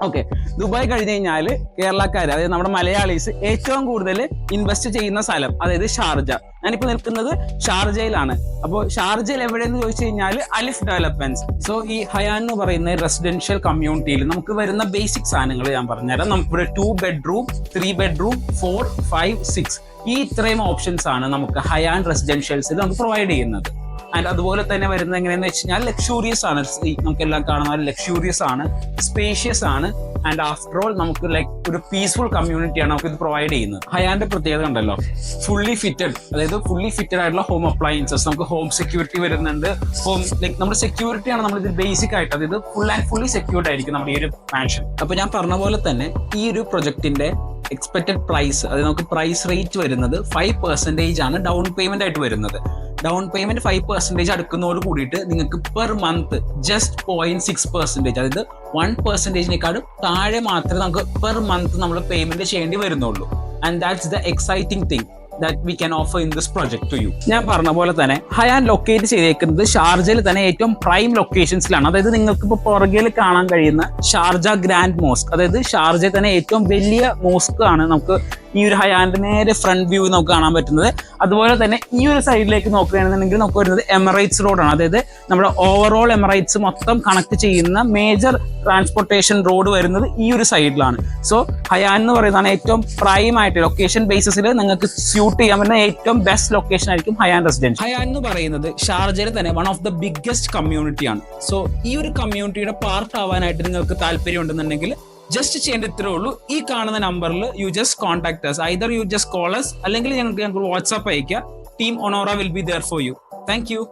Okay, Dubai കഴിഞ്ഞ് കഴിഞ്ഞാൽ കേരളക്കാർ, അതായത് നമ്മുടെ മലയാളീസ് ഏറ്റവും കൂടുതൽ ഇൻവെസ്റ്റ് ചെയ്യുന്ന സ്ഥലം, അതായത് ഷാർജ. ഞാനിപ്പോൾ നിൽക്കുന്നത് ഷാർജയിലാണ്. അപ്പോൾ ഷാർജയിൽ എവിടെയെന്ന് ചോദിച്ചു കഴിഞ്ഞാൽ അലിഫ് ഡെവലപ്മെന്റ്സ്. സോ ഈ ഹയാൻ എന്ന് പറയുന്ന റെസിഡൻഷ്യൽ കമ്മ്യൂണിറ്റിയിൽ നമുക്ക് വരുന്ന ബേസിക് സാധനങ്ങൾ ഞാൻ പറഞ്ഞുതരാം. നമുക്കിവിടെ 2 bedroom, 3 bedroom, 4, 5, 6 ഈ ഇത്രയും ഓപ്ഷൻസ് ആണ് നമുക്ക് ഹയാൻ റെസിഡൻഷ്യൽസിൽ നമുക്ക് പ്രൊവൈഡ് ചെയ്യുന്നത്. ആൻഡ് അതുപോലെ തന്നെ വരുന്നത് എങ്ങനെയാന്ന് വെച്ച് കഴിഞ്ഞാൽ ലക്ഷൂറിയസ് ആണ്. നമുക്കെല്ലാം കാണുന്ന ലക്ഷൂറിയസ് ആണ്, സ്പേഷ്യസ് ആണ്. ആൻഡ് ആഫ്റ്റർ ഓൾ നമുക്ക് ലൈക്ക് ഒരു പീസ്ഫുൾ കമ്മ്യൂണിറ്റിയാണ് നമുക്ക് ഇത് പ്രൊവൈഡ് ചെയ്യുന്നത്. ഹയാന്റെ പ്രത്യേകത ഉണ്ടല്ലോ, ഫുള്ളി ഫിറ്റഡ്, അതായത് ഫുള്ളി ഫിറ്റഡ് ആയിട്ടുള്ള ഹോം അപ്ലയൻസസ്, നമുക്ക് ഹോം സെക്യൂരിറ്റി വരുന്നുണ്ട്. ഹോം ലൈക്ക് നമ്മുടെ സെക്യൂരിറ്റി ആണ് നമ്മൾ ഇത് ബേസിക് ആയിട്ട്, അതായത് ഫുൾ ആൻഡ് ഫുള്ളി സെക്യൂർഡ് ആയിരിക്കും നമ്മുടെ ഈ ഒരു മാൻഷൻ. അപ്പൊ ഞാൻ പറഞ്ഞ പോലെ തന്നെ ഈ ഒരു പ്രൊജക്ടിന്റെ എക്സ്പെക്റ്റഡ് പ്രൈസ്, അതായത് നമുക്ക് പ്രൈസ് റേറ്റ് വരുന്നത് 5% ആണ് ഡൗൺ പേയ്മെന്റ് ആയിട്ട് വരുന്നത്. ഡൗൺ പേയ്മെന്റ് 5% അടുക്കുന്നതോട് കൂടിയിട്ട് നിങ്ങൾക്ക് പെർ മന്ത് ജസ്റ്റ് 0.6%, അതായത് 1%-നേക്കാളും താഴെ മാത്രമേ നമുക്ക് പെർ മന്ത് നമ്മൾ പേയ്മെന്റ് ചെയ്യേണ്ടി വരുന്നുള്ളൂ. And that's the exciting thing that we can offer in this project to you. ഞാൻ പറഞ്ഞ പോലെ തന്നെ ഹയാൻ ലൊക്കേറ്റ് ചെയ്തേക്കുന്നത് ഷാർജയിൽ തന്നെ ഏറ്റവും പ്രൈം ലൊക്കേഷൻസിലാണ്. അതായത് നിങ്ങൾക്ക് ഇപ്പോൾ പുറകിൽ കാണാൻ കഴിയുന്ന ഷാർജ ഗ്രാൻഡ് മോസ്ക്, അതായത് ഷാർജയിൽ തന്നെ ഏറ്റവും വലിയ മോസ്ക് ആണ് നമുക്ക് ഈ ഒരു ഹയാന്റെ നേരെ ഫ്രണ്ട് വ്യൂ നമുക്ക് കാണാൻ പറ്റുന്നത്. അതുപോലെ തന്നെ ഈ ഒരു സൈഡിലേക്ക് നോക്കുകയാണെന്നുണ്ടെങ്കിൽ നമുക്ക് വരുന്നത് എമിറേറ്റ്സ് റോഡാണ്. അതായത് നമ്മുടെ ഓവറോൾ എമിറേറ്റ്സ് മൊത്തം കണക്ട് ചെയ്യുന്ന മേജർ ട്രാൻസ്പോർട്ടേഷൻ റോഡ് വരുന്നത് ഈ ഒരു സൈഡിലാണ്. സോ ഹയാൻ എന്ന് പറയുന്നതാണ് ഏറ്റവും പ്രൈം ആയിട്ട് ലൊക്കേഷൻ ബേസിസിൽ നിങ്ങൾക്ക് സ്യൂട്ട് ചെയ്യാൻ പറ്റുന്ന ഏറ്റവും ബെസ്റ്റ് ലൊക്കേഷൻ ആയിരിക്കും ഹയാൻ റെസിഡൻഷ്യൽ. ഹയാൻ എന്ന് പറയുന്നത് ഷാർജയിൽ തന്നെ വൺ ഓഫ് ദ ബിഗ്ഗസ്റ്റ് കമ്മ്യൂണിറ്റിയാണ്. സോ ഈ ഒരു കമ്മ്യൂണിറ്റിയുടെ പാർട്ട് ആവാനായിട്ട് നിങ്ങൾക്ക് താല്പര്യം ഉണ്ടെന്നുണ്ടെങ്കിൽ ജസ്റ്റ് ചെയ്യേണ്ട ഇത്രേ ഉള്ളൂ. ഈ കാണുന്ന നമ്പറിൽ you just contact us. Either you just call us അല്ലെങ്കിൽ ഞങ്ങൾക്ക് വാട്സ്ആപ്പ് അയക്കുക. ടീം ഒണോറ will be there for you. Thank U.